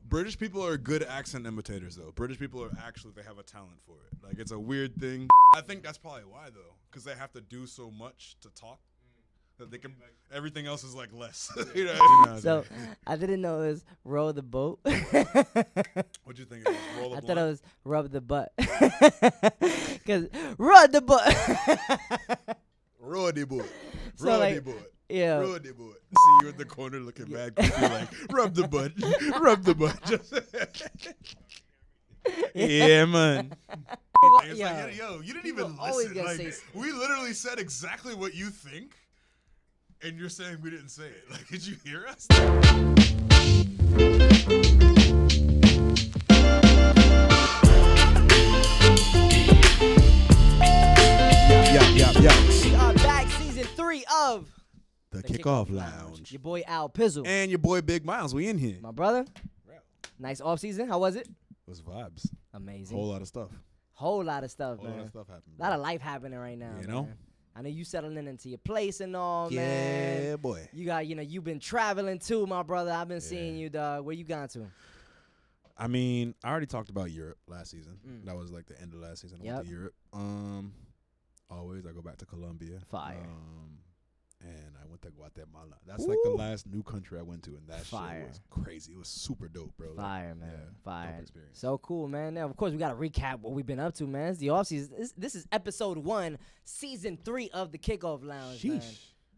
British people are good accent imitators, though. British people are actually, they have a talent for it. Like, it's a weird thing. I think that's probably why, though, because they have to do so much to talk that they can. Everything else is like less. You know, so I didn't know it was row the boat. What'd you think it was? Roll the I blunt? thought it was rub the butt. Because rub the butt. Roll the boat. So, Roll like, the boat. Yeah. Roll the boat. See you in the corner looking mad creepy, like, rub the butt. Rub the butt. Just yeah, man. It's like, yo, you didn't even listen. Like, we literally said exactly what you think, and you're saying we didn't say it. Like, did you hear us? Yeah. We are back, season 3 of the Kickoff Lounge. Your boy Al Pizzle. And your boy Big Miles. We in here. My brother. Nice off season. How was it? It was vibes. Amazing. Whole lot of stuff. Whole lot of stuff, man. Whole lot of stuff happening. A lot of life happening right now. You know? Man. I know you settling into your place and all, yeah, man. Yeah, boy. You got, you've been traveling too, my brother. I've been seeing you, dog. Where you gone to? I mean, I already talked about Europe last season. That was like the end of last season. I went to Europe. Always I go back to Colombia. Fire. And I went to Guatemala. That's like the last new country I went to, and that shit was crazy. It was super dope, bro. Fire, man. Yeah, Fire. Dope experience. So cool, man. Now, of course, we got to recap what we've been up to, man. It's the offseason. This is episode 1, season 3 of the Kickoff Lounge, man.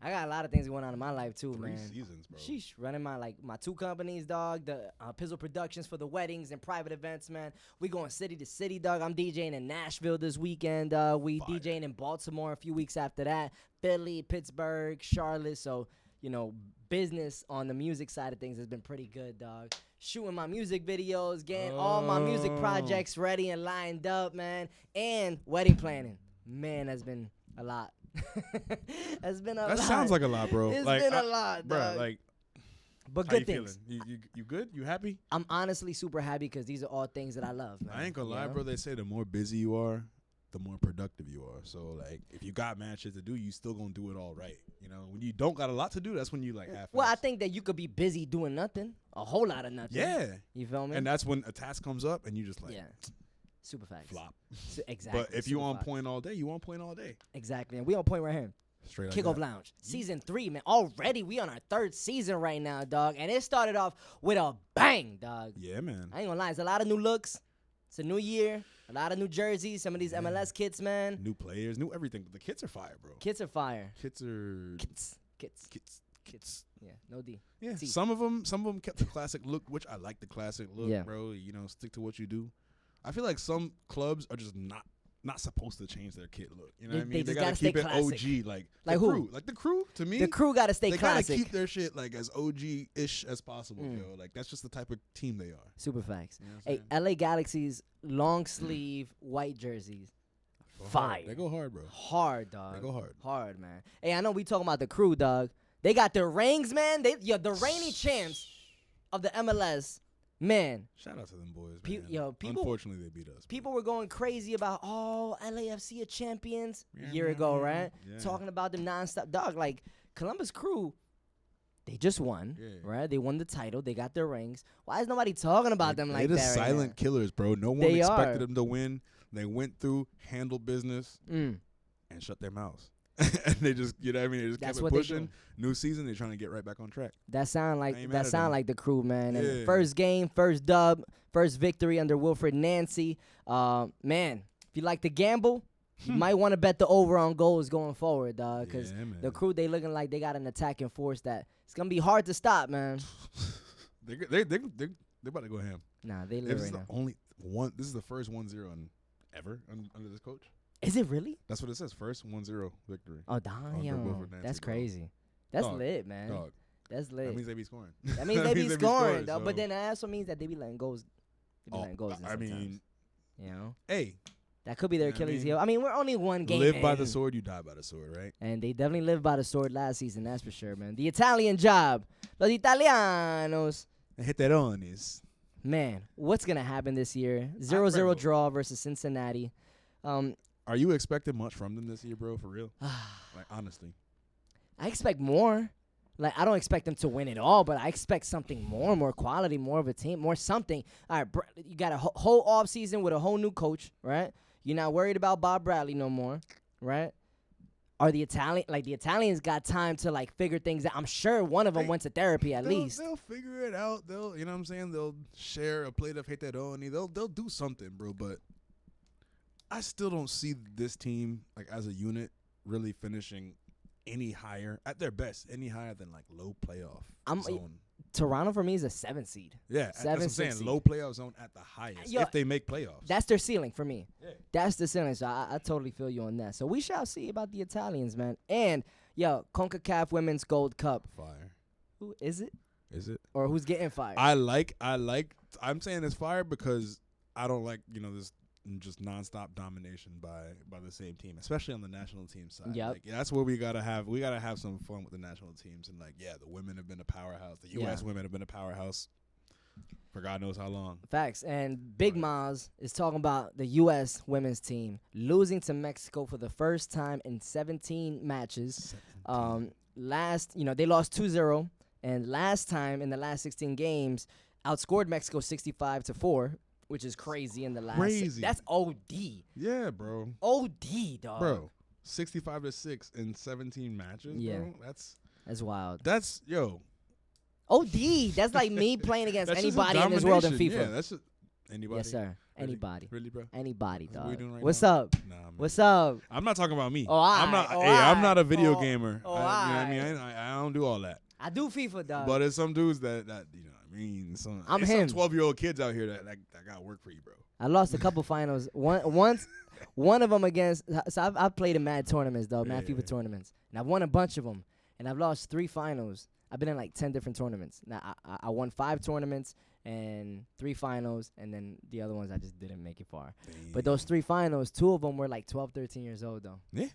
I got a lot of things going on in my life, too, 3 man. seasons, bro. Sheesh. Running my 2 companies, dog. The Pizzle Productions for the weddings and private events, man. We going city to city, dog. I'm DJing in Nashville this weekend. We DJing in Baltimore a few weeks after that. Philly, Pittsburgh, Charlotte. So, business on the music side of things has been pretty good, dog. Shooting my music videos, getting all my music projects ready and lined up, man. And wedding planning. Man, that's been a lot. That's been a lot. That sounds like a lot, bro. It's been a lot, bro. dog. Like, but how good you things. Feeling? You good? You happy? I'm honestly super happy because these are all things that I love, man. I ain't gonna lie, bro. They say the more busy you are, the more productive you are. So, like, if you got mad shit to do, you still gonna do it all right. When you don't got a lot to do, that's when you like half. Well, I think that you could be busy doing nothing, a whole lot of nothing. Yeah. You feel me? And that's when a task comes up and you just like. Yeah. Super facts. Flop. Exactly. But if you on point all day, you on point all day. Exactly. And we on point right here. Straight Kickoff Lounge. Season 3, man. Already we on our 3rd season right now, dog. And it started off with a bang, dog. Yeah, man. I ain't gonna lie. It's a lot of new looks. It's a new year. A lot of new jerseys. Some of these MLS kits, man. New players. New everything. But the kits are fire, bro. Kits are fire. Kits are... Kits. Yeah, no D. Yeah, some of them kept the classic look, which I like the classic look, bro. Stick to what you do. I feel like some clubs are just not supposed to change their kit look. You know what I mean? They gotta keep it OG, like the who? crew. Like the crew, to me. The crew gotta stay classic. They gotta keep their shit like as OG-ish as possible, yo. Like that's just the type of team they are. Super facts. You know hey, LA Galaxy's long sleeve white jerseys. Fire. They go hard, bro. Hard, dog. They go hard. Hard, man. Hey, I know we talking about the crew, dog. They got their rings, man. The reigning champs of the MLS. Man. Shout out to them boys, man. People, unfortunately, they beat us. People were going crazy about, LAFC are champions a year ago, right? Yeah. Talking about them nonstop. Dog, like, Columbus Crew, they just won, right? They won the title. They got their rings. Why is nobody talking about them like that? They're the silent killers, bro. No one expected them to win. They went through, handled business, and shut their mouths. And they just, they just kept it pushing. New season, they're trying to get right back on track. That sound like the crew, man. And first game, first dub, first victory under Wilfred Nancy. Man, if you like to gamble, you might want to bet the over on goals going forward, dog. Because the crew, they looking like they got an attacking force that it's gonna be hard to stop, man. They're about to go ham. Nah, they live right now. This is the first 1-0 ever under this coach. Is it really? That's what it says. First 1-0 victory. Oh, damn. That's crazy. That's lit, man. Dog. That's lit. That means they be scoring. That means they be scoring, dog. So. But then that also means that they be letting goals. I mean, hey. That could be their Achilles heel. I mean, we're only one game. Live by the sword, you die by the sword, right? And they definitely lived by the sword last season, that's for sure, man. The Italian job. Los Italianos. Heterones. Man, what's going to happen this year? 0-0 draw versus Cincinnati. Are you expecting much from them this year, bro? For real? Like, honestly. I expect more. Like, I don't expect them to win it all, but I expect something more quality, more of a team, more something. All right, you got a whole offseason with a whole new coach, right? You're not worried about Bob Bradley no more, right? Are the Italians got time to, like, figure things out? I'm sure one of them went to therapy at least. They'll figure it out. They'll, you know what I'm saying? They'll share a plate of Heteroni. They'll do something, bro. But I still don't see this team, like, as a unit really finishing any higher, at their best, any higher than, like, low playoff zone. Toronto, for me, is a 7th seed. Yeah, that's what I'm saying. seed. Low playoff zone at the highest, if they make playoffs. That's their ceiling for me. Yeah. That's the ceiling. So I totally feel you on that. So we shall see about the Italians, man. And, CONCACAF Women's Gold Cup. Fire. Who is it? Is it? Or who's getting fired? I'm saying it's fire because I don't like, this just nonstop domination by the same team, especially on the national team side. Yep. Like, that's what we gotta have. We gotta have some fun with the national teams, and the women have been a powerhouse. The U.S. women have been a powerhouse for God knows how long. Facts. And Big Maz is talking about the U.S. women's team losing to Mexico for the first time in 17 matches. They lost 2-0, and last time in the last 16 games, outscored Mexico 65-4. Which is crazy in the last. Crazy. That's OD. Yeah, bro. OD, dog. Bro, 65-6 in 17 matches. Yeah, bro. That's wild. That's OD. That's like me playing against anybody in this world in FIFA. Yeah, that's just anybody. Yes, sir. Really? Anybody. Really, bro? Anybody, dog. What we doing right What's now? up? Nah, man. What's up? I'm not talking about me. Oh, I'm not. I'm not a video gamer. Oh, you know what I mean? I don't do all that. I do FIFA, dog. But it's some dudes that you know what I mean. Some 12-year-old kids out here that got work for you, bro. I lost a couple finals. One of them against. So I've played in mad tournaments, though, mad FIFA tournaments, and I've won a bunch of them, and I've lost 3 finals. I've been in like 10 different tournaments. Now I won 5 tournaments and 3 finals, and then the other ones I just didn't make it far. Damn. But those 3 finals, 2 of them were like 12, 13 years old, though. Yeah.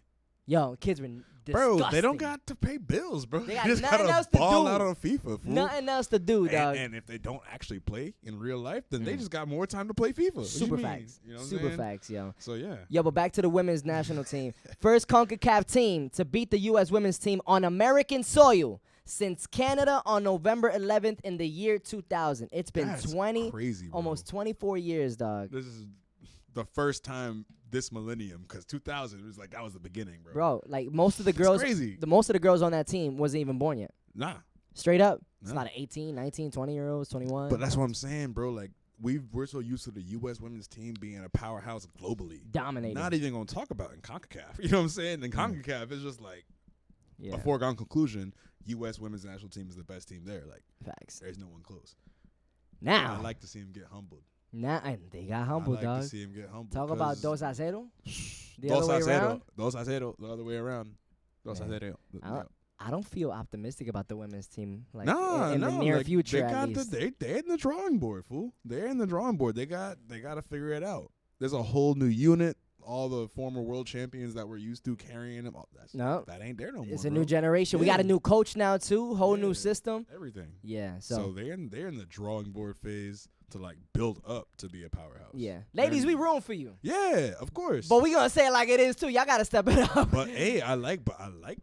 Yo, kids were disgusting. Bro, they don't got to pay bills, bro. They got just nothing else to ball do. Out on FIFA, fool. Nothing else to do, dog. And if they don't actually play in real life, then they just got more time to play FIFA. Super facts. You know what Super facts, yo. So, yeah. Yo, but back to the women's national team. First CONCACAF team to beat the U.S. women's team on American soil since Canada on November 11th in the year 2000. It's been crazy, bro. Almost 24 years, dog. This is the first time this millennium, because 2000 it was like that was the beginning, bro. Bro, like most of the girls, most of the girls on that team wasn't even born yet. Nah, straight up, it's not 18, 19, 20-year-olds, 21. But that's what I'm saying, bro. Like we're so used to the U.S. women's team being a powerhouse globally, dominating. Not even gonna talk about in CONCACAF. You know what I'm saying? In CONCACAF, it's just like a foregone conclusion. U.S. women's national team is the best team there. Like facts. There's no one close. Now I like to see him get humbled. Nah, they got humbled, dog. I like dog. to see him get humbled. Talk about 2-0. The 2-0. other way around. 2-0. The other way around. 2-0. I don't feel optimistic about the women's team. Like in the near future, at least. They're in the drawing board, fool. They're in the drawing board. They got to figure it out. There's a whole new unit. All the former world champions that we're used to carrying them. That ain't there no more. It's a new generation. We got a new coach now too. Whole new system. Everything. Yeah. So they're in the drawing board phase to like build up to be a powerhouse. Yeah. Ladies, we room for you. Yeah, of course. But we gonna say it like it is too. Y'all gotta step it up. But hey, I like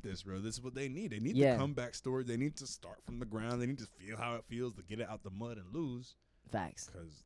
this, bro. This is what they need. They need the comeback story. They need to start from the ground. They need to feel how it feels to get it out the mud and lose. Facts. Because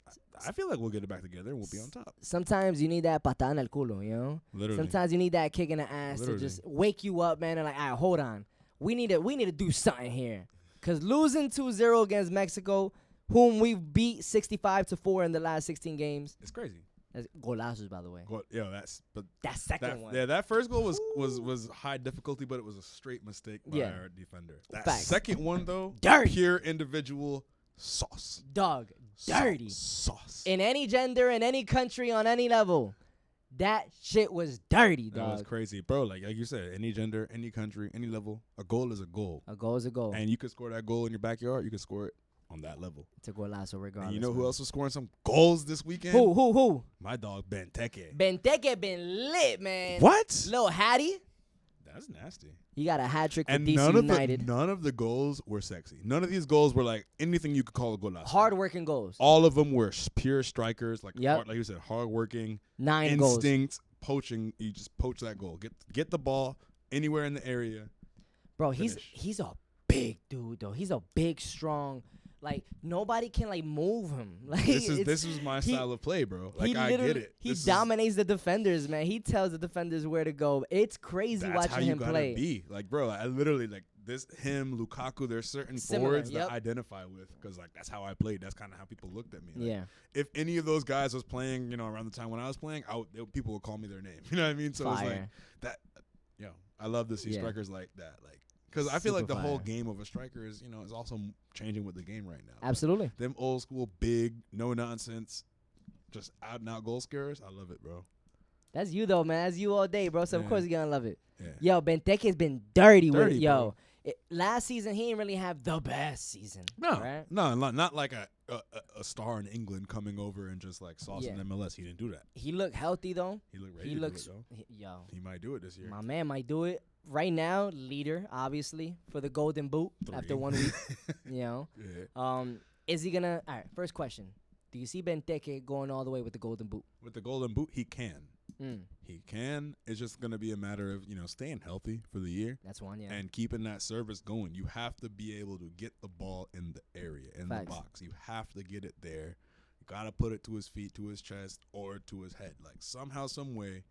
I feel like we'll get it back together and we'll be on top. Sometimes you need that patada en el culo, you know? Literally. Sometimes you need that kick in the ass to just wake you up, man, and like, all right, hold on. We need to do something here. Because losing 2-0 against Mexico, whom we've beat 65-4 in the last 16 games. It's crazy. That's golazos, by the way. That second one. Yeah, that first goal was high difficulty, but it was a straight mistake by our defender. That second one, though, pure individual sauce. Dog. Dirty. Sauce. In any gender, in any country, on any level. That shit was dirty, dog. That was crazy. Bro, like you said, any gender, any country, any level, a goal is a goal. A goal is a goal. And you can score that goal in your backyard, you can score it on that level. It's a golazo regardless. And you know who else was scoring some goals this weekend? Who? My dog, Benteke. Benteke been lit, man. What? Little Hattie. That's nasty. He got a hat trick for and DC United. None of the goals were sexy. None of these goals were like anything you could call a golazo. Hard-working goals. All of them were pure strikers, like yep. like you said, hard-working, 9 instinct, goals. Poaching. You just poach that goal. Get the ball anywhere in the area. Bro, he's a big dude, though. He's a big, strong. Like, nobody can, like, move him. Like, this is my style of play, bro. Like, I get it. He dominates the defenders, man. He tells the defenders where to go. It's crazy watching him play. That's how you gotta be. Like, bro, I literally, like, him, Lukaku, there's certain forwards that I identify with because, like, that's how I played. That's kind of how people looked at me. Like, if any of those guys was playing, you know, around the time when I was playing, people would call me their name. You know what I mean? So it's like that, you know, I love to see strikers like that. Like, because I feel like the whole game of a striker is, you know, is also changing with the game right now. Absolutely. Them old school, big, no nonsense, just out and out goal scorers. I love it, bro. That's you, though, man. That's you all day, bro. So, of course, you're going to love it. Yeah. Yo, Benteke's been dirty with it. Yo, last season, he didn't really have the best season. No. Right? No, not like a star in England coming over and just, like, saucing MLS. He didn't do that. He looked healthy, though. He looked ready to do it, though. He might do it this year. My man might do it. Right now, leader, obviously, for the Golden Boot 3. after 1 week. You know? Yeah. Is he going to – all right, first question. Do you see Benteke going all the way with the Golden Boot? With the Golden Boot, he can. He can. It's just going to be a matter of, you know, staying healthy for the year. That's one, yeah. And keeping that service going. You have to be able to get the ball in the area, in the box. You have to get it there. You got to put it to his feet, to his chest, or to his head. Like, somehow, some way,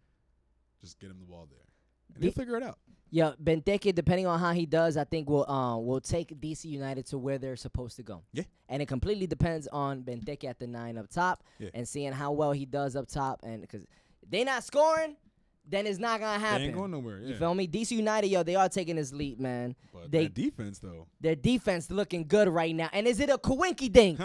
just get him the ball there. And he'll figure it out. Yeah, Benteke, depending on how he does, I think will take DC United to where they're supposed to go. Yeah. And it completely depends on Benteke at the 9 up top and seeing how well he does up top. And because they not scoring, then it's not going to happen. They ain't going nowhere, You feel me? DC United, yo, they are taking this leap, man. But their defense, though. Their defense looking good right now. And is it a coinky thing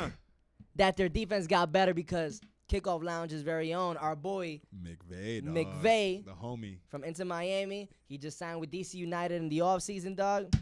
that their defense got better because Kickoff Lounge's very own, our boy McVay, the homie from Inter Miami. He just signed with DC United in the offseason, dog.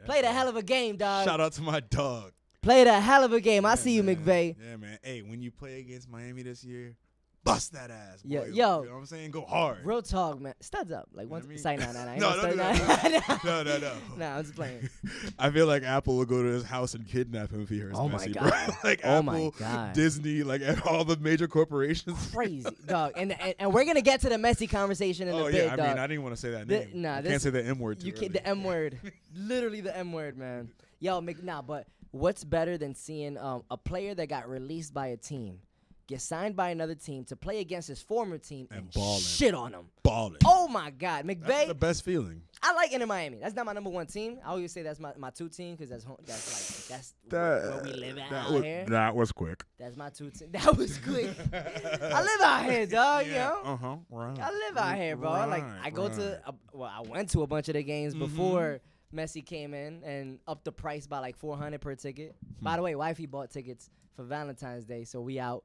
Played a hell of a game, dog. Shout out to my dog. Played a hell of a game. I see you, McVay. Yeah, man. Hey, when you play against Miami this year, bust that ass, boy. Yo. You know what I'm saying? Go hard. Real talk, man. Studs up. Like, once. Say, no. No, don't do that. No. Nah, I'm just playing. I feel like Apple will go to his house and kidnap him if he hears Messi, my God. bro. Like, Apple, Disney, like, all the major corporations. Crazy, dog. And we're going to get to the Messi conversation in a bit, dog. I mean, I didn't want to say that name. I can't say the M word too early. The M word. Literally the M word, man. Yo, but what's better than seeing a player that got released by a team get signed by another team to play against his former team and shit on him? Balling. Oh, my God. McVay. That's the best feeling. I like Inter Miami. That's not my number 1 team. I always say that's my 2 team because that's where we live out here. That was quick. That's my 2 team. That was quick. I live out here, dog, you know? Right. I live out here, bro. I went to a bunch of the games before Messi came in and upped the price by like $400 per ticket. By the way, wifey bought tickets for Valentine's Day, so we out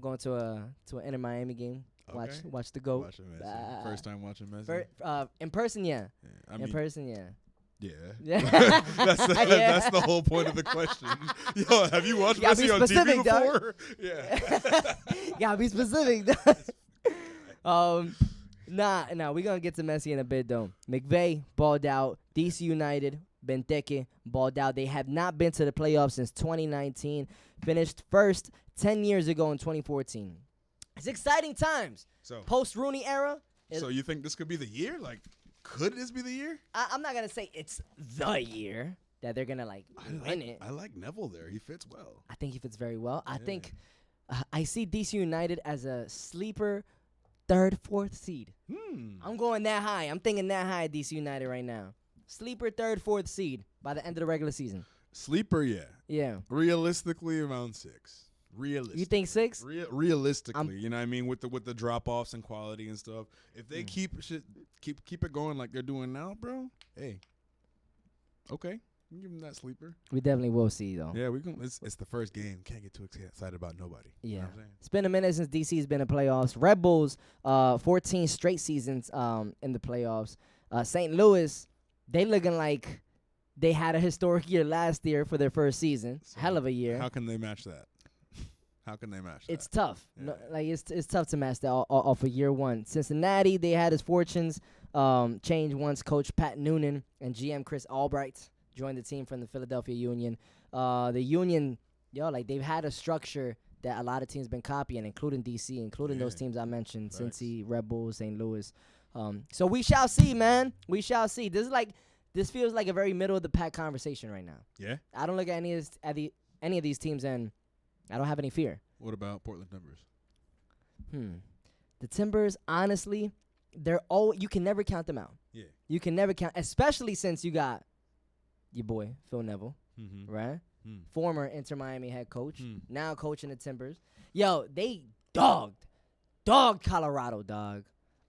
going to an Inter Miami game. Watch the GOAT. First time watching Messi? In person, yeah. In person, yeah. Yeah. That's the whole point of the question. Yo, have you watched Messi on TV before? Yeah. Gotta be specific. Nah, we're gonna get to Messi in a bit though. McVay balled out. DC United, Benteke balled out. They have not been to the playoffs since 2019. Finished first 10 years ago in 2014. It's exciting times. So post-Rooney era. So you think this could be the year? Like, could this be the year? I'm not gonna say it's the year that they're gonna win it. I like Neville there. He fits well. I think he fits very well. I think I see DC United as a sleeper 3rd, 4th seed. I'm going that high. I'm thinking that high at DC United right now. Sleeper 3rd, 4th seed by the end of the regular season. Sleeper, yeah. Yeah. Realistically, around 6. Realistically. You think 6? Realistically, you know what I mean, with the drop offs and quality and stuff. If they keep it going like they're doing now, bro. Hey, okay, give them that sleeper. We definitely will see though. Yeah, we can. It's the first game. Can't get too excited about nobody. Yeah, you know what I'm saying? It's been a minute since DC's been in playoffs. Red Bulls, 14 straight seasons in the playoffs. St. Louis, they looking like they had a historic year last year for their first season. So hell of a year. How can they match that? It's tough. Yeah. No, it's tough to match that off of year one. Cincinnati, they had his fortunes change once Coach Pat Noonan and GM Chris Albright joined the team from the Philadelphia Union. The Union, they've had a structure that a lot of teams been copying, including DC, including those teams I mentioned, Cincy, Red Bulls, St. Louis. So we shall see, man. We shall see. This is like this feels like a very middle of the pack conversation right now. Yeah. I don't look at any of these teams and I don't have any fear. What about Portland Timbers? The Timbers, honestly, you can never count them out. Yeah. You can never count, especially since you got your boy Phil Neville, right? Former Inter Miami head coach, now coaching the Timbers. Yo, they dogged Colorado, dog.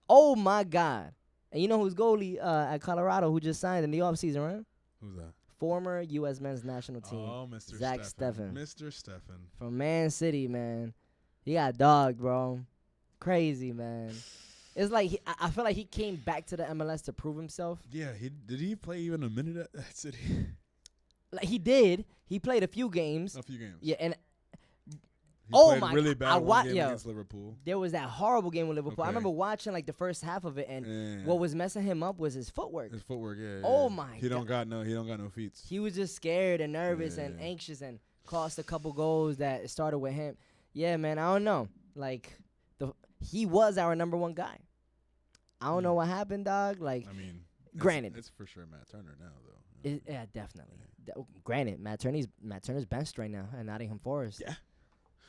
Oh my God! And you know who's goalie at Colorado who just signed in the offseason, right? Who's that? Former U.S. men's national team. Oh, Mr. Zach Steffen. Steffen. Mr. Steffen. From Man City, man. He got dogged, bro. Crazy, man. It's like I feel like he came back to the MLS to prove himself. Yeah, did he play even a minute at that City? Like he did. He played a few games. A few games. Yeah, and he played really bad game against Liverpool. There was that horrible game with Liverpool. Okay. I remember watching like the first half of it, and what was messing him up was his footwork. His footwork, yeah. Oh my! He don't got no feet. He was just scared and nervous and anxious, and cost a couple goals that started with him. Yeah, man. I don't know. Like he was our number one guy. I don't know what happened, dog. Like, I mean, granted, it's for sure Matt Turner now, though. Yeah, definitely. Granted, Matt Turner's benched right now at Nottingham Forest. Yeah.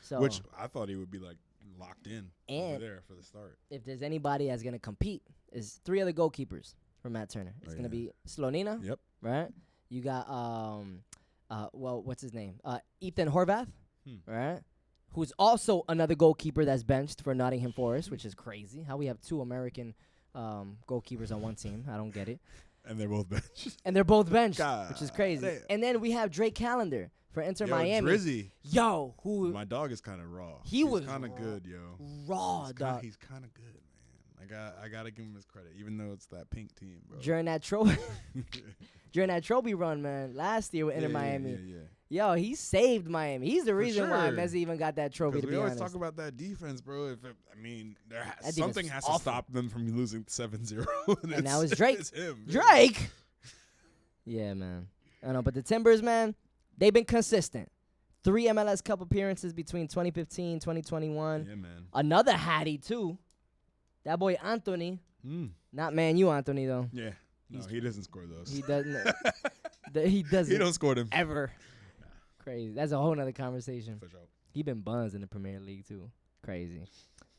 So, which I thought he would be like locked in over there for the start. If there's anybody that's gonna compete, is 3 other goalkeepers for Matt Turner. It's gonna be Slonina. Yep. Right. You got what's his name? Ethan Horvath. Right. Who's also another goalkeeper that's benched for Nottingham Forest, which is crazy. How we have 2 American goalkeepers on one team. I don't get it. And they're both benched. God, which is crazy. Damn. And then we have Drake Callender for Inter Miami. Drizzy. Yo, who? My dog is kind of raw. He's kind of good, yo. Raw, dog. He's kind of good, man. I gotta give him his credit, even though it's that pink team, bro. During that trophy run, man, last year with Inter Miami. Yo, he saved Miami. He's the reason why Messi even got that trophy. To be honest, we always talk about that defense, bro. Something has to stop them from losing 7-0. and now it's Drake. It's him. Drake. Yeah, man. I know, but the Timbers, man, they've been consistent. 3 MLS Cup appearances between 2015, 2021. Yeah, man. Another Hattie too. That boy Anthony. Not Man U Anthony though. Yeah. No, he doesn't score those. He doesn't. He doesn't. He don't score them ever. Crazy. That's a whole nother conversation. For sure. He been buzzed in the Premier League too. Crazy.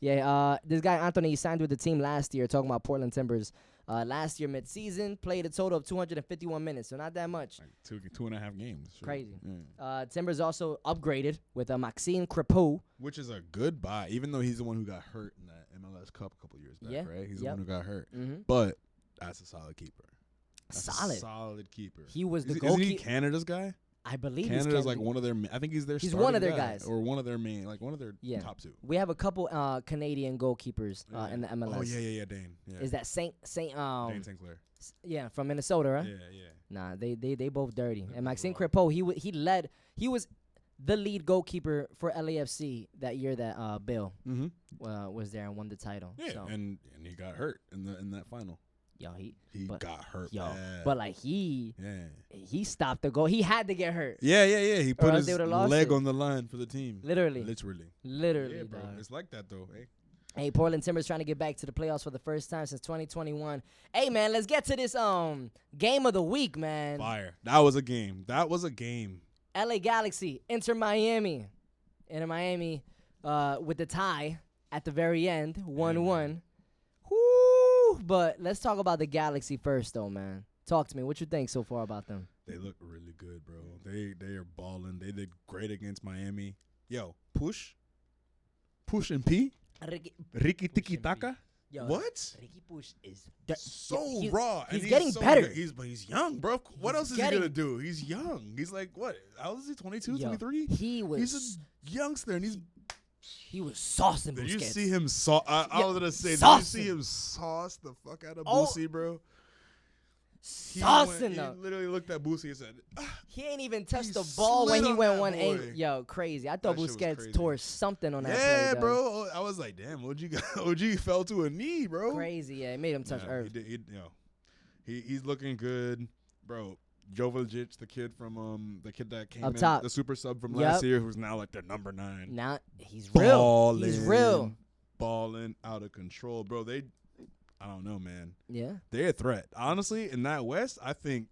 Yeah. This guy Anthony signed with the team last year. Talking about Portland Timbers. Last year mid-season played a total of 251 minutes, so not that much. Like 2.5 games. Sure. Crazy. Yeah. Timbers also upgraded with Maxime Crepeau, which is a good buy, even though he's the one who got hurt in that MLS Cup a couple years back, right? He's the one who got hurt. But that's a solid keeper. Solid keeper. He was the goalkeeper. Isn't he Canada's guy? I believe Canada's like one of their. I think he's their. He's one of their guys, or one of their main, like one of their top 2. We have a couple Canadian goalkeepers in the MLS. Oh yeah, Dane. Yeah. Is that Dane St. Clair? Yeah, from Minnesota, right? Yeah. Nah, they both dirty. And Maxime Crepeau, he was the lead goalkeeper for LAFC that year that Bill was there and won the title. Yeah, so. and he got hurt in that final. Yo, he got hurt. But like he stopped the goal. He had to get hurt. Yeah. He put his leg on the line for the team. Literally. Yeah, bro. It's like that though. Hey, Portland Timbers trying to get back to the playoffs for the first time since 2021. Hey, man, let's get to this game of the week, man. Fire. That was a game. LA Galaxy, Inter Miami. Inter Miami with the tie at the very end, 1-1. But let's talk about the Galaxy first, though, man. Talk to me. What you think so far about them? They look really good, bro. They are balling. They did great against Miami. Yo, push and P. Ricky Tiki Taka. What? Ricky Push is so raw. He's getting better. But he's young, bro. What else is he gonna do? He's young. He's like what? How old is he? 22, 23? He's a youngster, and he was saucing Busquets. Did you see him I was gonna say, did you see him sauce the fuck out of Boosie, bro? He literally looked at Boosie and said, he ain't even touched the ball when he went 1-8. Yo, crazy. I thought Busquets tore something on that play. Yeah, bro. I was like, damn, OG fell to a knee, bro. Crazy, yeah. It made him touch earth. He's looking good, bro. Jovic, the kid that came up in, top, the super sub from last year, who's now like their number 9. Now he's real. He's real. Balling out of control, bro. I don't know, man. Yeah. They're a threat. Honestly, in that West, I think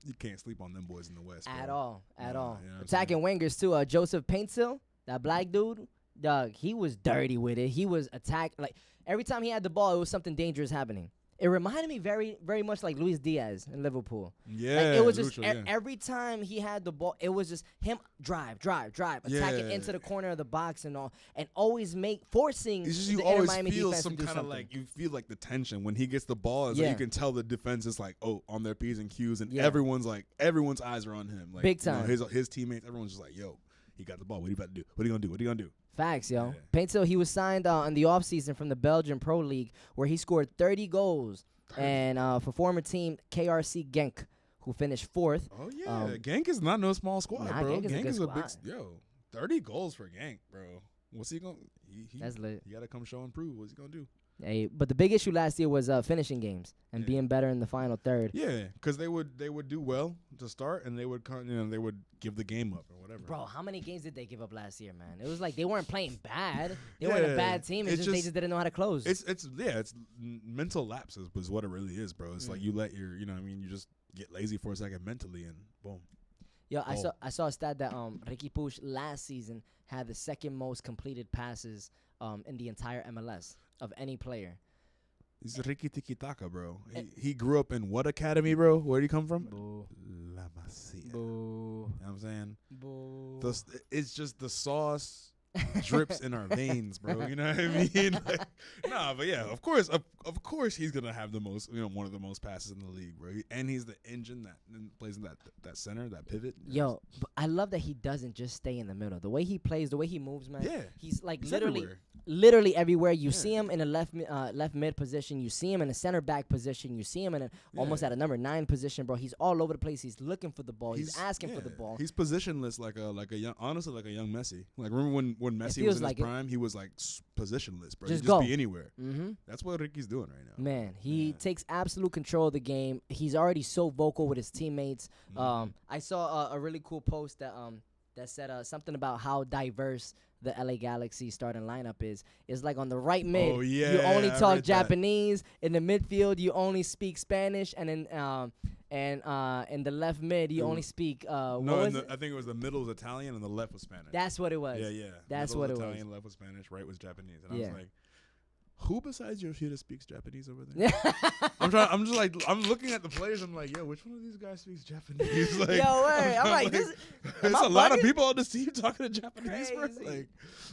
you can't sleep on them boys in the West. At bro. all. At all. You know what I'm Attacking wingers, too. Joseph Paintsil, that black dude, dog, he was dirty with it. He was attacked. Like, every time he had the ball, it was something dangerous happening. It reminded me very, very much like Luis Diaz in Liverpool. Yeah. Like, it was just Lucho, every time he had the ball, it was just him drive, attacking into the corner of the box and all, and always forcing. It's just the you Inter always Miami feel defense some to do kind of something. like you feel like the tension when he gets the ball. It's Yeah. like you can tell the defense is like on their P's and Q's, and Yeah. everyone's eyes are on him. Like, Big time. His teammates, everyone's just like, yo, he got the ball. What are you about to do? What are you gonna do? What are you gonna do? Facts, yo. Yeah. Paintsil, he was signed in the offseason from the Belgian Pro League, where he scored 30 goals. And for former team KRC Genk, who finished 4th. Oh yeah, Genk is not no small squad, Nah, bro. Genk is a good big squad. 30 goals for Genk, bro. What's he gonna? That's lit. He gotta come show and prove. What's he gonna do? Hey, but the big issue last year was finishing games and being better in the final third. Yeah, because they would do well to start, and they would they would give the game up or whatever. Bro, how many games did they give up last year, man? It was like they weren't playing bad. They weren't a bad team. It's just they just didn't know how to close. It's mental lapses is what it really is, bro. It's like you let your you just get lazy for a second mentally, and boom. Yo, I saw a stat that Ricky Puig last season had the second most completed passes in the entire MLS of any player. He's Ricky Tiki Taka, bro. He grew up in what academy, bro? Where did he come from? Boo. La Masia. Boo. You know what I'm saying? Boo. It's just the sauce drips in our veins, bro. You know what I mean? Like, nah, but yeah, of course he's gonna have the most, one of the most passes in the league, bro. And he's the engine that plays in that center, that pivot. Yo, but I love that he doesn't just stay in the middle. The way he plays, the way he moves, man. Yeah, he's like he's literally everywhere. You Yeah. see him in a left mid position. You see him in a center back position. You see him in almost at a number 9 position, bro. He's all over the place. He's looking for the ball. He's asking for the ball. He's positionless like a young Messi. Like remember when Messi was in his prime, he was like positionless, bro. Just He'd go. Be anywhere. Mm-hmm. That's what Ricky's doing right now. Man, he takes absolute control of the game. He's already so vocal with his teammates. I saw a really cool post that said something about how diverse the LA Galaxy starting lineup is. It's like on the right mid, you only talk Japanese. In the midfield, you only speak Spanish, and in the left mid, you only speak. I think it was the middle was Italian and the left was Spanish. That's what it was. Yeah. That's middle what it was. Italian, left was Spanish, right was Japanese, and I was like, who besides Yoshida speaks Japanese over there? I'm looking at the players. I'm like, yo, which one of these guys speaks Japanese? Like, yo, word. I'm like, this. There's a lot of people on this team talking to Japanese, bro. Crazy. Like,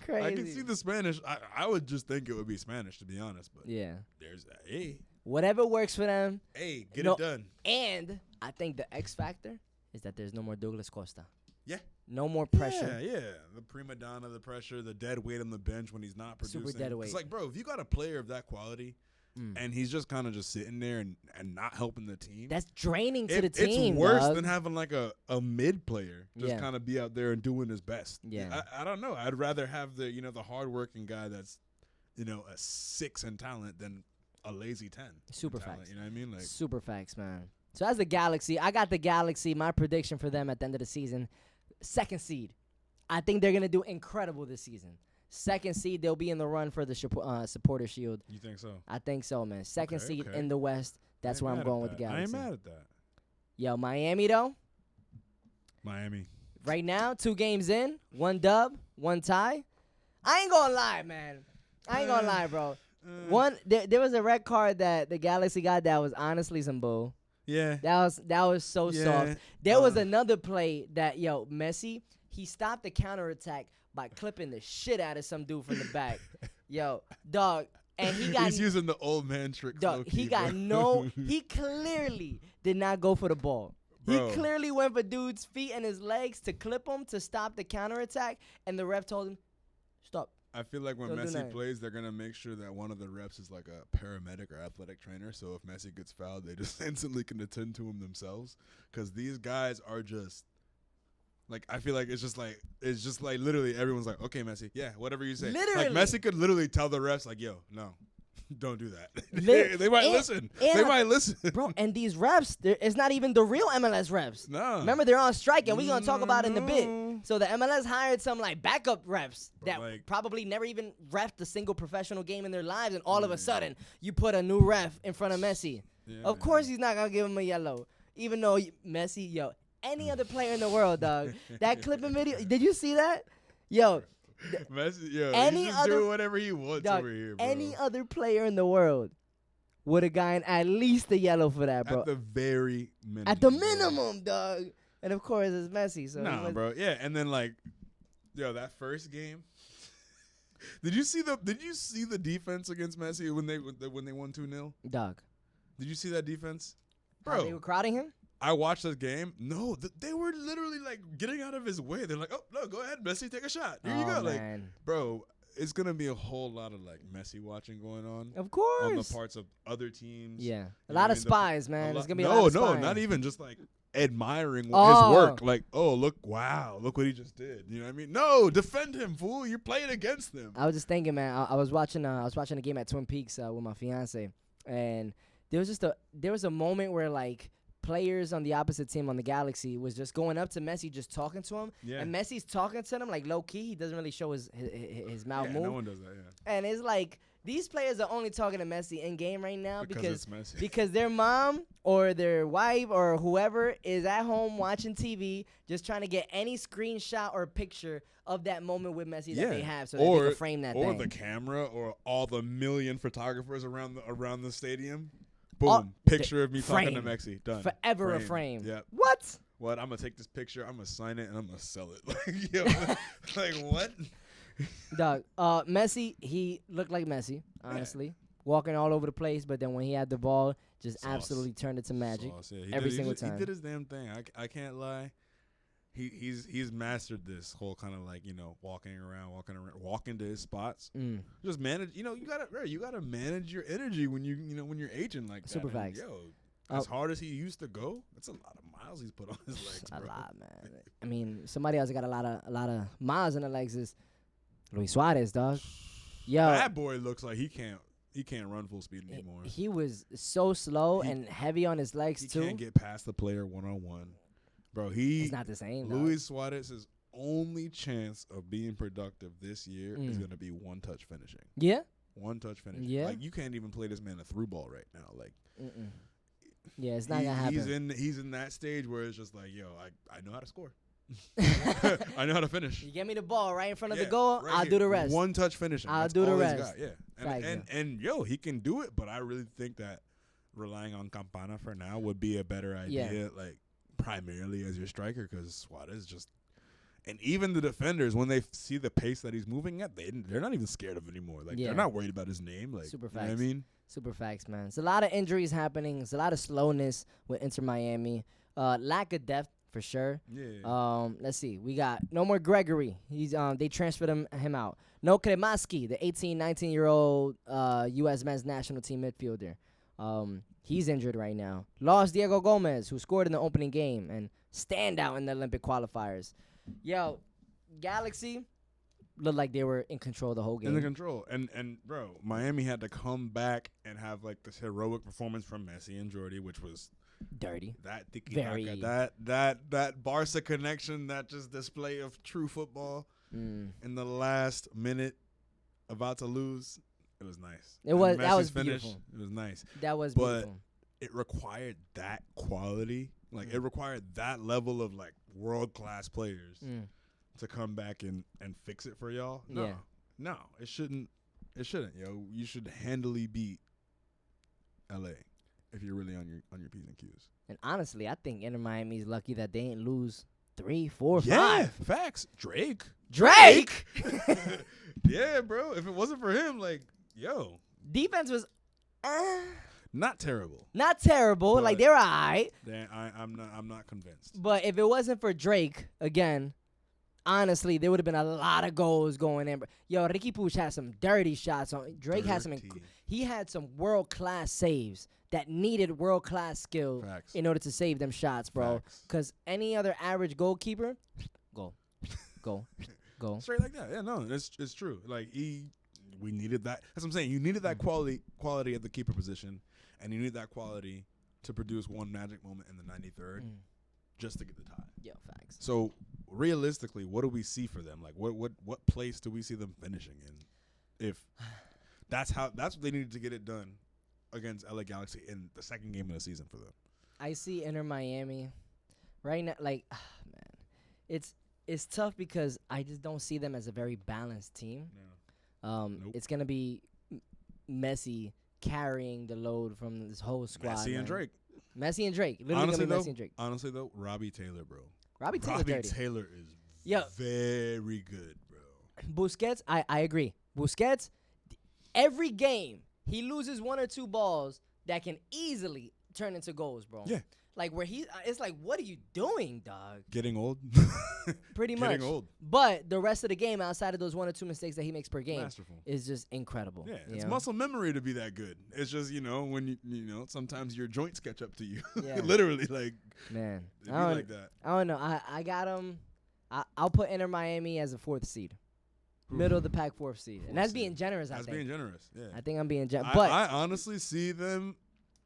Crazy. I can see the Spanish. I would just think it would be Spanish, to be honest. But there's that. Whatever works for them. Get it done. And I think the X factor is that there's no more Douglas Costa. Yeah. No more pressure. Yeah. The prima donna, the pressure, the dead weight on the bench when he's not producing. Super dead weight. It's like, bro, if you got a player of that quality and he's just kind of just sitting there and not helping the team. That's draining to the team. It's worse dog. than having like a mid player just kind of be out there and doing his best. Yeah. I don't know. I'd rather have the hardworking guy that's a 6 in talent than a lazy 10. Super talent, facts. You know what I mean? Like super facts, man. So as the Galaxy, I got the Galaxy. My prediction for them at the end of the season, 2nd seed. I think they're gonna do incredible this season. 2nd seed, they'll be in the run for the Supporter Shield. You think so? I think so, man. 2nd seed in the West. That's where I'm going with the Galaxy. I ain't mad at that. Yo, Miami though. Miami. Right now, 2 games in, 1 dub, 1 tie. I ain't gonna lie, man. I ain't gonna lie, bro. There was a red card that the Galaxy got that was honestly some bull. Yeah. That was so soft. There was another play that Messi, he stopped the counterattack by clipping the shit out of some dude from the back. Yo, dog, and he's using the old man trick. Dog, he clearly did not go for the ball. Bro. He clearly went for dude's feet and his legs to clip him to stop the counterattack, and the ref told him, stop. I feel like when Messi plays, they're going to make sure that one of the refs is like a paramedic or athletic trainer. So if Messi gets fouled, they just instantly can attend to him themselves. Because these guys are just, like, I feel like it's just like literally everyone's like, okay, Messi, yeah, whatever you say. Literally. Like Messi could literally tell the refs, like, yo, no. don't do that. Lit- they might and- listen. and They I- might listen. Bro, and these refs, it's not even the real MLS refs. No. Remember, they're on strike, and we're going to talk about it in a bit. No. So the MLS hired some, like, backup refs But, that like- probably never even refed a single professional game in their lives, and all of a sudden, you put a new ref in front of Messi. Yeah, Of course he's not going to give him a yellow, even though Messi, yo, any other player in the world, dog. That clipping video, did you see that? Yo, Messi, yeah, Any he's just other- doing whatever he wants dog, over here, bro. any other player in the world would have gotten at least a yellow for that, bro. At the very minimum. At the bro. minimum, dog. And of course, it's Messi. So he Nah, was- bro. Yeah, and then like, yo, that first game. Did you see the defense against Messi when they won 2-0? Dog. Did you see that defense, How they were bro? crowding him? I watched this game. No, they were literally like getting out of his way. They're like, oh no, go ahead, Messi, take a shot. Here you go, like, Man. bro. It's gonna be a whole lot of like Messi watching going on Of course. on the parts of other teams. Yeah. You A know lot what I of mean? spies, man. A There's lot- going to be a lot of no, spying. not even just like admiring Oh. his work. Like, oh, look, wow, look what he just did. You know what I mean? No, defend him, fool. You're playing against him. I was just thinking, man. I was watching a game at Twin Peaks with my fiance, and there was a moment where like players on the opposite team on the Galaxy was just going up to Messi, just talking to him, Yeah. and Messi's talking to them like low key. He doesn't really show his mouth Yeah, move, no one does that. Yeah, and it's like these players are only talking to Messi in game right now because it's Messi. because their mom or their wife or whoever is at home watching TV, just trying to get any screenshot or picture of that moment with Messi that they have, so that they can frame that or thing. the camera, or all the million photographers around the stadium. Boom, Oh, picture of me talking to frame. Messi. Done. Forever a frame. Yep. What? What? I'm gonna take this picture. I'm gonna sign it and I'm gonna sell it. Like, yo, like what? Dog, Messi, he looked like Messi, honestly. Walking all over the place, but then when he had the ball, just Sauce. absolutely turned it to magic. Sauce, yeah. every single He time. did his damn thing. I can't lie. He's mastered this whole kind of like, you know, walking to his spots. Mm. Just manage. You know, you gotta manage your energy when when you're aging like that. Super And, facts. Yo, as hard as he used to go, that's a lot of miles he's put on his legs, A bro. lot, man. I mean, somebody else that got a lot of miles in the legs is Luis Suarez, dog. Yo, That boy looks like he can't run full speed anymore. he was so slow He- and heavy on his legs He too. can't get past the player one-on-one. Bro, It's not the same. dog. Luis Suarez's only chance of being productive this year is going to be one-touch finishing. Yeah. One-touch finishing. Yeah. Like, you can't even play this man a through ball right now. Like, Mm-mm. Yeah, it's not gonna happen. he's in that stage where it's just like, yo, I know how to score. I know how to finish. You get me the ball right in front of Yeah, the goal, right I'll here. do the rest. One-touch finishing. I'll That's do the all he's rest. got, yeah. Facts, And yo, he can do it, but I really think that relying on Campana for now would be a better idea, like, primarily as your striker, because Suarez just, and even the defenders, when they see the pace that he's moving at, they're not even scared of it anymore. Like, Yeah. they're not worried about his name. Like, Super you know what I facts. mean? Super facts, man. It's a lot of injuries happening. It's a lot of slowness with Inter Miami. Lack of depth for sure. Yeah. Let's see. We got no more Gregory. He's they transferred him out. No Kremaski, the 18, 19-year-old U.S. men's national team midfielder. He's injured right now. Lost Diego Gomez, who scored in the opening game and stand out in the Olympic qualifiers. Yo, Galaxy looked like they were in control the whole game. In the control. And bro, Miami had to come back and have like this heroic performance from Messi and Jordi, which was Dirty. that Very. tiki-taka, that Barca connection, that just display of true football in the last minute, about to lose. It was nice. It was- And that was Messi's finish, beautiful. It was nice. That was But beautiful. it required that quality. Like, it required that level of, like, world-class players to come back and fix it for y'all. No. Yeah. No, it shouldn't. It shouldn't, yo. You should handily beat LA if you're really on your P's and Q's. And honestly, I think Inter Miami's lucky that they didn't lose 3, 4, 5. Yeah, facts. Drake. Yeah, bro. If it wasn't for him, like, yo, Defense was not terrible. not terrible. But- Like, they were all right. Then I'm not convinced. But if it wasn't for Drake, again, honestly, there would have been a lot of goals going in. Yo, Ricky Puig had some dirty shots. Drake had some. Dirty. He had some world-class saves that needed world-class skill Facts. in order to save them shots, bro. Facts. Because any other average goalkeeper, go. Straight like that. Yeah, no, it's true. Like, he we needed that. That's what I'm saying. You needed that quality at the keeper position, and you need that quality to produce one magic moment in the 93rd just to get the tie. Yeah, facts. So realistically, what do we see for them? Like, what place do we see them finishing in? If that's what they needed to get it done against LA Galaxy in the second game of the season for them. I see Inter Miami right now. Like, man, it's tough because I just don't see them as a very balanced team. No. Nope. It's gonna be Messi carrying the load from this whole squad. Messi and Drake. Literally honestly, gonna be Messi and Drake. Honestly though, Robbie Taylor, bro. Robbie Taylor is very good, bro. Busquets, I agree. Busquets, every game he loses one or two balls that can easily turn into goals, bro. Yeah. Like where it's like, what are you doing, dog? Getting old. Pretty much. Getting old. But the rest of the game, outside of those one or two mistakes that he makes per game, Masterful. is just incredible. Yeah, it's muscle memory to be that good. It's just, when you sometimes your joints catch up to you. Yeah. Literally, like, man, it'd be like that. I don't know. I got him. I'll put Inter Miami as a 4th seed. Middle of the pack 4th seed. And that's being generous, I think. That's being generous, yeah. I think I'm being generous. But I honestly see them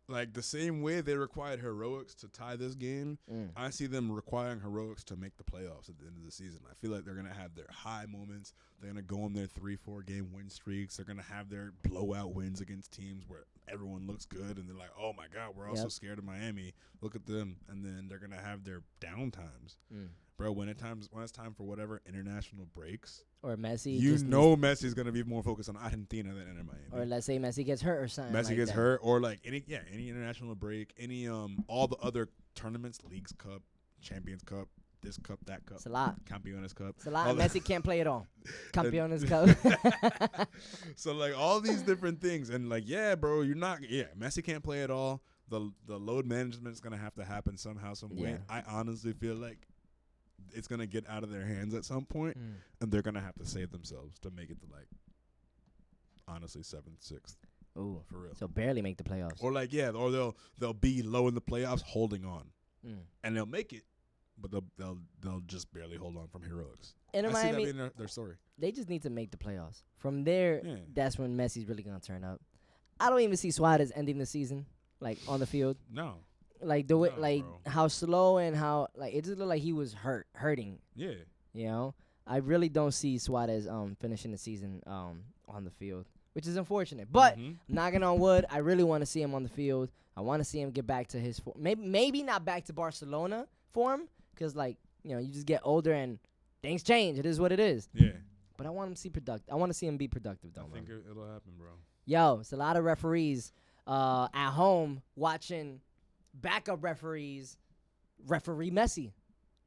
like the same way they required heroics to tie this game. I see them requiring heroics to make the playoffs at the end of the season. I feel like they're going to have their high moments. They're going to go on their 3-4 game win streaks. They're going to have their blowout wins against teams where everyone looks good and they're like, oh my God, we're also scared of Miami. Look at them. And then they're going to have their down times. Bro, when it's time for whatever international breaks, or Messi, Messi's gonna be more focused on Argentina than Inter Miami. Or let's say Messi gets hurt or something. Messi gets hurt, or like any international break, any all the other tournaments, Leagues Cup, Champions Cup, this cup, that cup, it's a lot. Campeones Cup. It's a lot. Messi can't play it all. Campeones Cup. So like all these different things, and like bro, Messi can't play it all. The load management is gonna have to happen somehow, some way. I honestly feel like it's going to get out of their hands at some point, and they're going to have to save themselves to make it to, like, honestly, 7th, 6th. Ooh. For real. So barely make the playoffs. Or, like, or they'll be low in the playoffs holding on. And they'll make it, but they'll just barely hold on from heroics. Inter Miami, see that being their story. They just need to make the playoffs. From there, that's when Messi's really going to turn up. I don't even see Suarez ending the season, like, on the field. No. Like the way, how slow and how it just looked like he was hurting. Yeah. I really don't see Suarez finishing the season on the field, which is unfortunate. But knocking on wood, I really want to see him on the field. I want to see him get back to his maybe not back to Barcelona form, because you just get older and things change. It is what it is. Yeah. But I want him to see productive. I want to see him be productive though. I think it'll happen, bro. Yo, it's a lot of referees at home watching backup referees referee Messi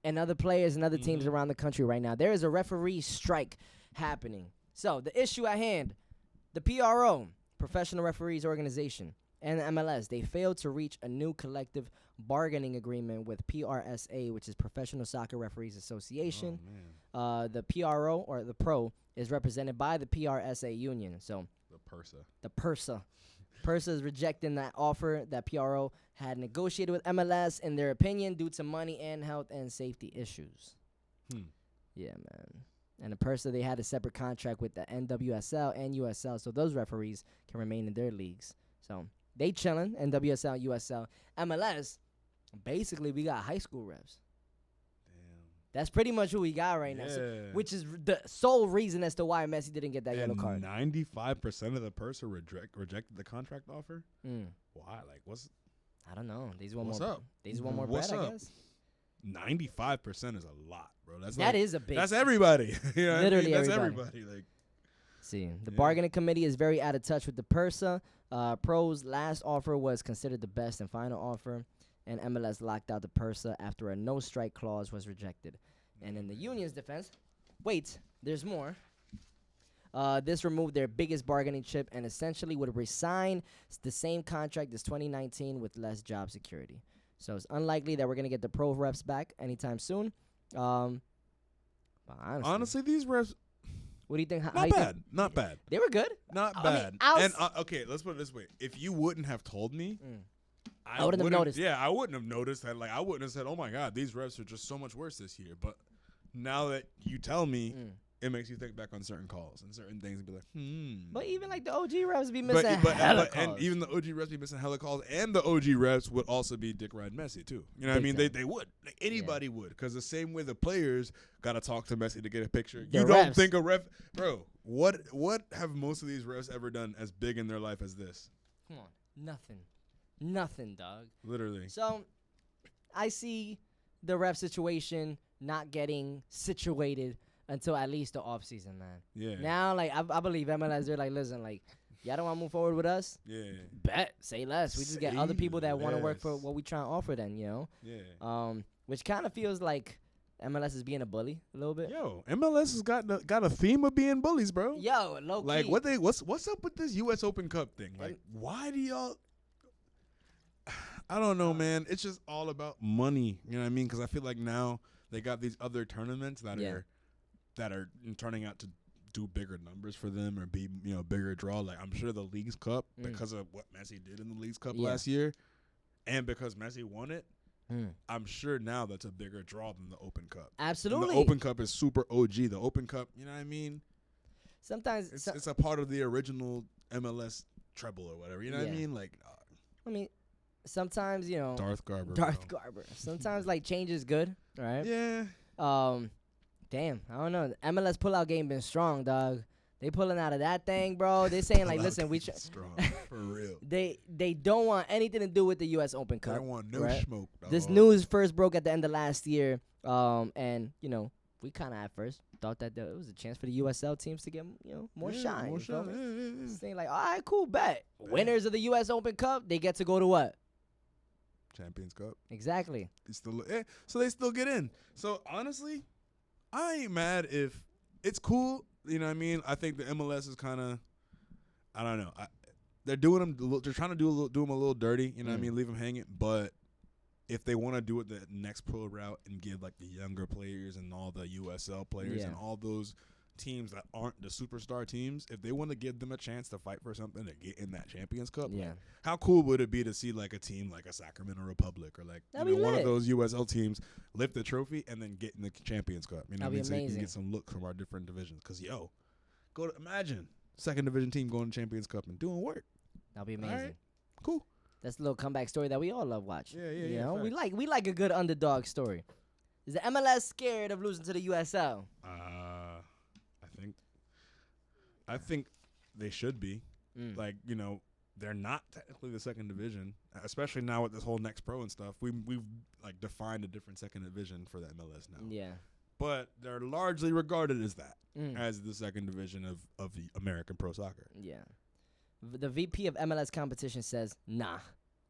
and other players and other teams around the country right now. There is a referee strike happening. So the issue at hand, the PRO, Professional Referees Organization, and the MLS, they failed to reach a new collective bargaining agreement with PRSA, which is Professional Soccer Referees Association. The PRO, or the Pro, is represented by the PRSA union. So the PERSA. PERSA is rejecting that offer that PRO had negotiated with MLS, in their opinion, due to money and health and safety issues. Yeah, man. And the PERSA, they had a separate contract with the NWSL and USL, so those referees can remain in their leagues. So they chilling, NWSL, USL. MLS, basically, we got high school refs. That's pretty much who we got right now, which is the sole reason as to why Messi didn't get that yellow card. 95% of the person rejected the contract offer. Why? Like, I don't know. These one what's more. up? These one more bread, I guess. 95% is a lot, bro. That is a big. That's everybody. Literally that's everybody. Like, see, the bargaining committee is very out of touch with the PERSA. Pro's last offer was considered the best and final offer, and MLS locked out the PERSA after a no-strike clause was rejected. And in the union's defense, wait, there's more. This removed their biggest bargaining chip and essentially would resign the same contract as 2019 with less job security. So it's unlikely that we're going to get the pro refs back anytime soon. But honestly, these refs, what do you think? Not bad. They were good. Not bad. Okay, let's put it this way. If you wouldn't have told me, I wouldn't have noticed. Yeah, I wouldn't have noticed that. Like, I wouldn't have said, oh, my God, these refs are just so much worse this year. But now that you tell me, it makes you think back on certain calls and certain things and be like, But even like the OG refs be missing hella calls. And even the OG refs be missing hella calls, and the OG refs would also be dick riding Messi too. You know what I mean? They would. Like, anybody would, because the same way the players gotta talk to Messi to get a picture. You don't think a ref, bro? What have most of these refs ever done as big in their life as this? Come on, nothing, dog. Literally. So I see the ref situation not getting situated until at least the offseason, man. Yeah. Now, like, I believe MLS, they're like, listen, like, y'all don't want to move forward with us? Yeah. Bet. Say less. We just get other people that want to work for what we try and offer then, you know? Yeah. Which kind of feels like MLS is being a bully a little bit. Yo, MLS has got a theme of being bullies, bro. Yo, low key. Like, what's up with this U.S. Open Cup thing? Like, why do y'all... I don't know, man. It's just all about money. You know what I mean? Because I feel like now they got these other tournaments that are turning out to do bigger numbers for them or be, you know, bigger draw. Like, I'm sure the Leagues Cup, because of what Messi did in the Leagues Cup last year, and because Messi won it, I'm sure now that's a bigger draw than the Open Cup. Absolutely. And the Open Cup is super OG. The Open Cup, you know what I mean? Sometimes it's a part of the original MLS treble or whatever. You know what I mean? Like, sometimes, you know, Darth Garber. Sometimes like change is good, right? Yeah. Damn, I don't know. The MLS pullout game been strong, dog. They pulling out of that thing, bro. They saying like, listen, we strong for real. They don't want anything to do with the U.S. Open Cup. They don't want no smoke. Dog. This news first broke at the end of last year, and you know, we kind of at first thought that it was a chance for the USL teams to get, you know, more shine. More shine. Yeah. Saying like, all right, cool, bet. Winners of the U.S. Open Cup, they get to go to what? Champions Cup. Exactly. So they still get in. So honestly, I ain't mad if it's cool. You know what I mean? I think the MLS is kind of, I don't know. They're doing them. They're trying to do them a little dirty. You know what I mean? Leave them hanging. But if they want to do it the next pro route and give like the younger players and all the USL players and all those teams that aren't the superstar teams, if they want to give them a chance to fight for something to get in that Champions Cup, like, how cool would it be to see like a team like a Sacramento Republic or like one of those USL teams lift the trophy and then get in the Champions Cup? You know what I mean? So you can get some look from our different divisions. Because imagine second division team going to Champions Cup and doing work. That'll be amazing. Right. Cool. That's a little comeback story that we all love watching. Yeah. You know, we like a good underdog story. Is the MLS scared of losing to the USL? I think they should be. Like, you know, they're not technically the second division, especially now with this whole Next Pro and stuff. We've like defined a different second division for the MLS now. Yeah. But they're largely regarded as that, as the second division of the American Pro Soccer. Yeah. The VP of MLS competition says, nah,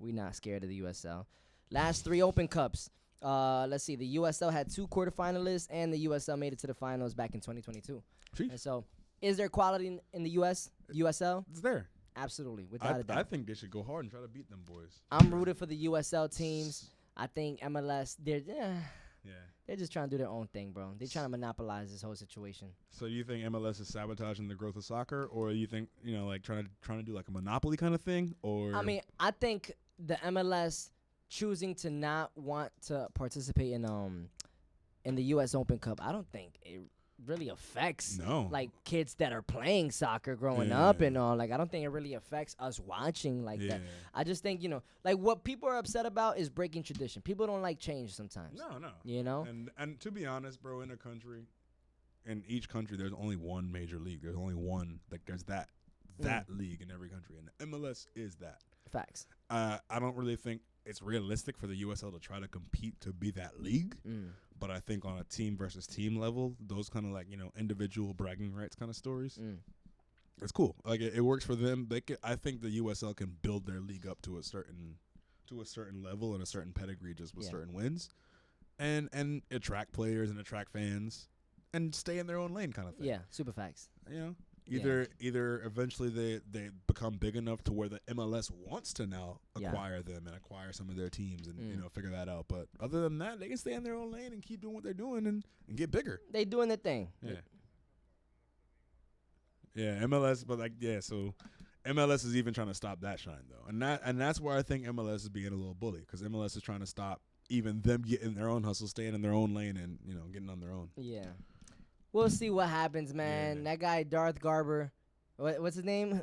we're not scared of the USL. Last 3 Open Cups. Let's see. The USL had 2 quarterfinalists, and the USL made it to the finals back in 2022. Jeez. And so, is there quality in the USL? It's there. Absolutely, without a doubt. I think they should go hard and try to beat them boys. I'm rooting for the USL teams. I think MLS, they're just trying to do their own thing, bro. They're trying to monopolize this whole situation. So you think MLS is sabotaging the growth of soccer, or you think, you know, like trying to do like a monopoly kind of thing? Or I mean, I think the MLS choosing to not want to participate in the US Open Cup, I don't think it really affects like kids that are playing soccer growing up and all. Like, I don't think it really affects us watching like that. I just think, you know, like what people are upset about is breaking tradition. People don't like change sometimes. No. You know? And to be honest, bro, in each country there's only one major league. There's only one, like, there's that league in every country, and the MLS is that. Facts. I don't really think it's realistic for the USL to try to compete to be that league. But I think on a team versus team level, those kind of like, you know, individual bragging rights kind of stories, it's cool. Like it works for them. I think the USL can build their league up to a certain level and a certain pedigree just with certain wins, and attract players and attract fans and stay in their own lane kind of thing. Yeah, super facts. You know, either eventually they become big enough to where the MLS wants to now acquire them and acquire some of their teams and you know, figure that out. But other than that, they can stay in their own lane and keep doing what they're doing and get bigger. They doing their thing. Yeah, MLS, but so MLS is even trying to stop that shine though, and that's where I think MLS is being a little bully, because MLS is trying to stop even them getting their own hustle, staying in their own lane, and, you know, getting on their own. Yeah. We'll see what happens, man. Yeah. That guy Darth Garber. What's his name?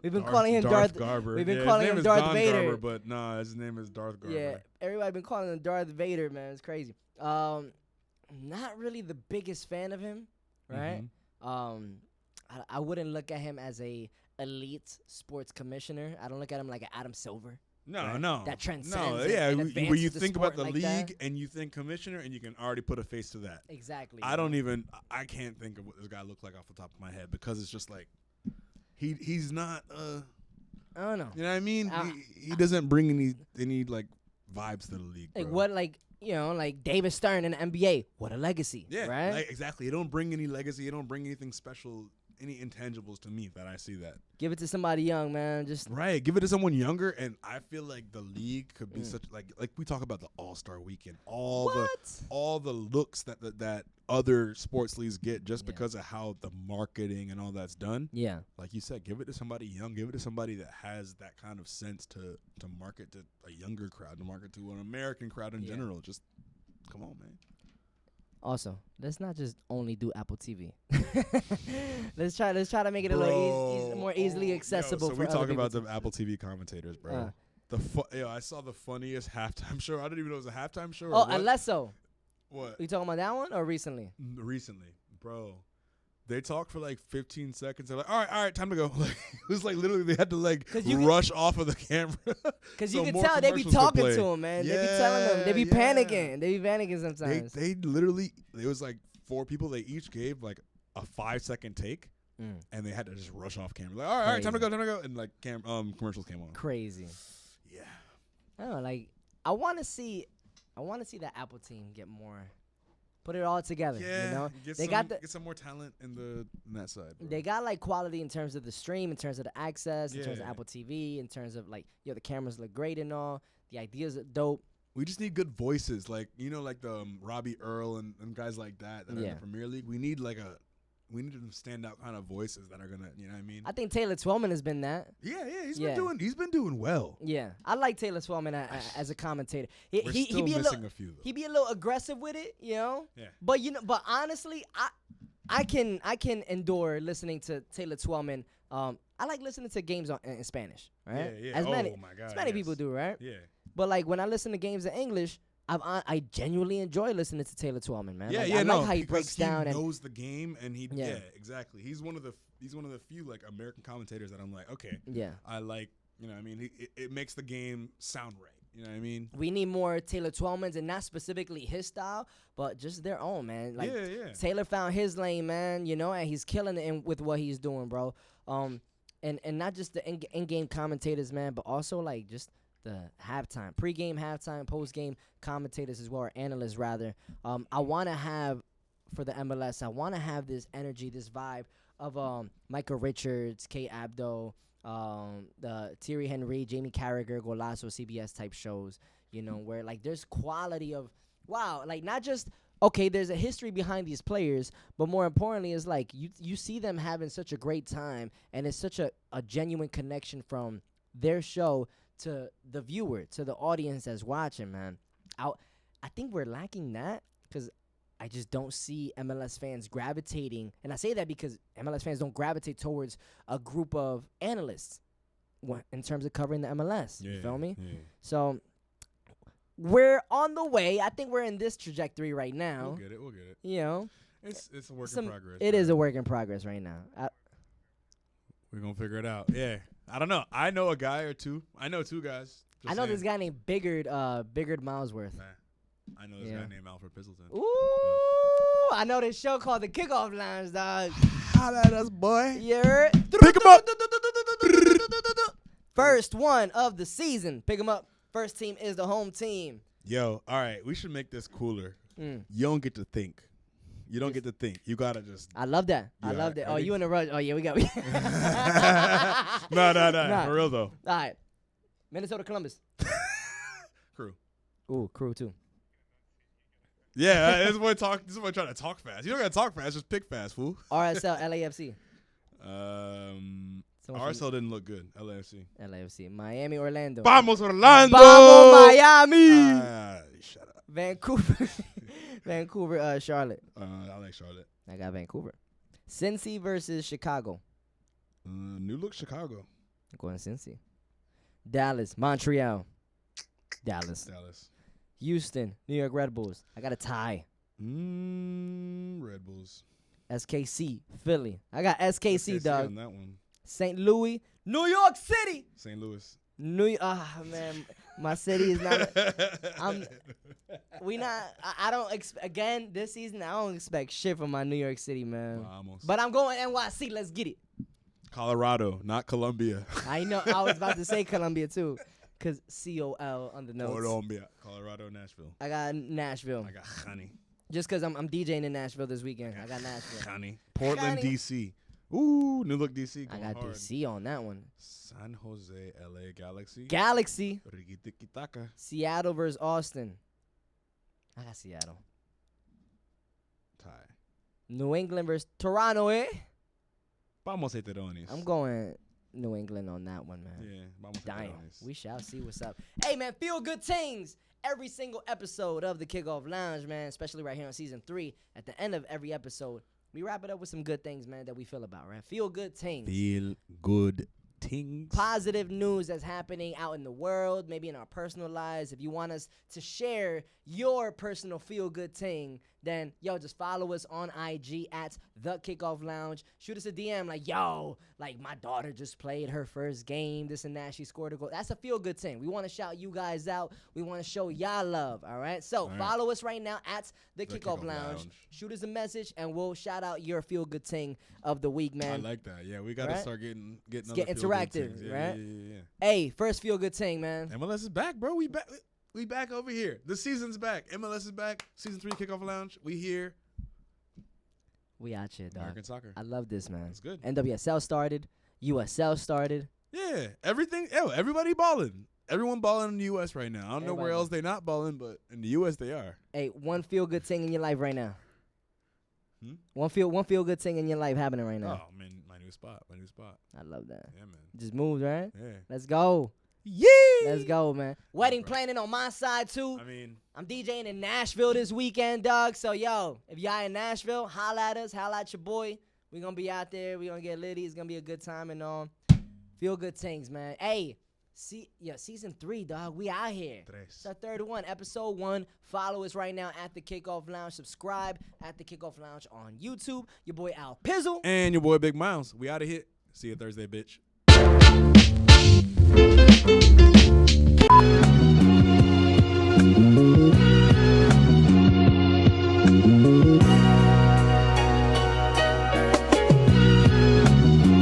We've been calling him Darth Garber. We've been his calling name him is Darth Don Vader. Garber, but nah, his name is Darth Garber. Yeah, everybody been calling him Darth Vader, man. It's crazy. Not really the biggest fan of him, right? I wouldn't look at him as a elite sports commissioner. I don't look at him like an Adam Silver. No, right? no. That transcends. No, and yeah. When advances you the think sport about the like league that. and you think commissioner, and you can already put a face to that. Exactly. I can't think of what this guy looks like off the top of my head because it's just like he's not. I don't know. You know what I mean? He doesn't bring any like vibes to the league. Like bro. what, like David Stern in the NBA. What a legacy. Yeah, right. like, exactly. You don't bring any legacy. You don't bring anything special, any intangibles to me that I see that. Give it to somebody young, man. Just Right. Give it to someone younger, and I feel like the league could be such like we talk about the All-Star Weekend, all the looks that other sports leagues get just because of how the marketing and all that's done. Yeah. Like you said, give it to somebody young. Give it to somebody that has that kind of sense to market to a younger crowd, to market to an American crowd in general. Just come on, man. Also, let's not just only do Apple TV. let's try to make it a little more easily accessible. So for we other talk people about the Apple TV commentators, bro. I saw the funniest halftime show. I didn't even know it was a halftime show. Oh, Lasso. What? You talking about that one or recently? Recently, bro. They talked for like 15 seconds. They're like, all right, time to go. Like, it was like literally they had to like rush off of the camera. Because you can tell they be talking to him, man. Yeah, they be telling them. They be panicking. They be panicking sometimes. They literally, it was like 4 people. They each gave like a 5-second take. And they had to just rush off camera. Like, all right, time to go. And like commercials came on. Crazy. Yeah. I don't know, like, I want to see that Apple team get more. Put it all together, yeah, you know. Get some more talent in that side. Bro. They got like quality in terms of the stream, in terms of the access, in terms of Apple TV, in terms of like the cameras look great and all. The ideas are dope. We just need good voices, like like the Robbie Earl and guys like that are in the Premier League. We need them standout kind of voices that are gonna, you know what I mean? I think Taylor Twellman has been that. Yeah, he's been doing well. Yeah, I like Taylor Twellman as a commentator. We're still missing a few though. He be a little aggressive with it, you know. Yeah. But honestly, I can endure listening to Taylor Twellman. I like listening to games in Spanish, right? Yeah. As many yes. people do, right? Yeah. But like when I listen to games in English, I genuinely enjoy listening to Taylor Twellman, man. Yeah, I like how he breaks down. He knows the game, and exactly. He's one of the few like American commentators that I'm like, okay, I like, you know what I mean? It makes the game sound right. You know what I mean? We need more Taylor Twellmans, and not specifically his style, but just their own, man. Like Taylor found his lane, man, you know, and he's killing it with what he's doing, bro. And not just the in-game commentators, man, but also like just the pregame, halftime, postgame commentators as well, or analysts rather. I want to have for the MLS. I want to have this energy, this vibe of Michael Richards, Kate Abdo, the Thierry Henry, Jamie Carragher, Lasso, CBS type shows. You know, where like there's quality of like not just there's a history behind these players, but more importantly is like you see them having such a great time, and it's such a genuine connection from their show to the viewer, to the audience that's watching, man. I think we're lacking that because I just don't see MLS fans gravitating. And I say that because MLS fans don't gravitate towards a group of analysts in terms of covering the MLS. You feel me? Yeah. So we're on the way. I think we're in this trajectory right now. We'll get it. You know? It's a work in progress. It is a work in progress right now. We're going to figure it out. Yeah. I don't know. I know a guy or two. I know 2 guys. I know this guy named Bigard Milesworth. Nah. I know this guy named Alfred Pizzleton. Ooh, I know this show called The Kickoff Lounge, dog. Holla at us, boy. Yeah. Pick him up. First one of the season. Pick him up. First team is the home team. Yo, all right. We should make this cooler. You don't get to think. You don't get to think. You gotta just. I love that. I love that. Oh, you in a rush? Oh yeah, we got. No. For real though. All right, Minnesota Columbus. Crew. Ooh, Crew too. Yeah, this boy trying to talk fast. You don't gotta talk fast. Just pick fast, fool. RSL, LAFC. RSL didn't look good. LAFC. Miami, Orlando. Vamos Orlando. Vamos Miami. Shut up. Vancouver, Charlotte. I like Charlotte. I got Vancouver. Cincy versus Chicago. New look Chicago. I'm going Cincy. Dallas, Montreal. Dallas. Houston, New York Red Bulls. I got a tie. Red Bulls. SKC, Philly. I got SKC, dog. On that one. St. Louis, New York City. St. Louis. Man, my city is not. I don't again this season. I don't expect shit from my New York City, man. Almost. But I'm going NYC. Let's get it. Colorado, not Colombia. I know. I was about to say Colombia too, cause COL on the notes. Colombia, Colorado, Nashville. I got Nashville. I got Honey. Just cause I'm DJing in Nashville this weekend. I got Nashville. Honey. Portland, DC. Ooh, new look DC. I got hard. DC on that one. San Jose, LA Galaxy. Rikitiki-taka. Seattle versus Austin. I got Seattle. Tie. New England versus Toronto, eh? Vamos a Terones. I'm going New England on that one, man. Yeah, vamos a Damn. Terones. We shall see what's up. Hey, man, feel good things. Every single episode of the Kickoff Lounge, man, especially right here on season 3, at the end of every episode, we wrap it up with some good things, man, that we feel about, right? Feel good things. Feel good things. Positive news that's happening out in the world, maybe in our personal lives. If you want us to share your personal feel good thing, then, yo, just follow us on IG at The Kickoff Lounge. Shoot us a DM like, yo, like my daughter just played her first game, this and that. She scored a goal. That's a feel good thing. We want to shout you guys out. We want to show y'all love, all right? So follow us right now at The Kickoff Lounge. Shoot us a message, and we'll shout out your feel good thing of the week, man. I like that. Yeah, we got to start getting Let's other get interactive, right? Yeah. Hey, first feel good thing, man. MLS is back, bro. We back over here. The season's back. MLS is back. Season 3 Kickoff Lounge. We here. We out here, dog. American soccer. I love this, man. It's good. NWSL started. USL started. Yeah, everything. Everybody balling. Everyone balling in the U.S. right now. I don't know where else they not balling, but in the U.S. they are. Hey, one feel good thing in your life right now. One feel good thing in your life happening right now. Oh man, my new spot. I love that. Yeah, man. Just moved, right? Yeah. Let's go. Yeah. Let's go, man. Wedding planning on my side too. I mean, I'm DJing in Nashville this weekend, dog. So yo, if y'all in Nashville, holla at us, holla at your boy. We gonna be out there. We gonna get litty. It's gonna be a good time and feel good things, man. Hey. Season 3, dog. We out here. It's our third one, episode 1. Follow us right now at the Kickoff Lounge. Subscribe at the Kickoff Lounge on YouTube. Your boy Al Pizzle and your boy Big Miles. We out of here. See you Thursday, bitch.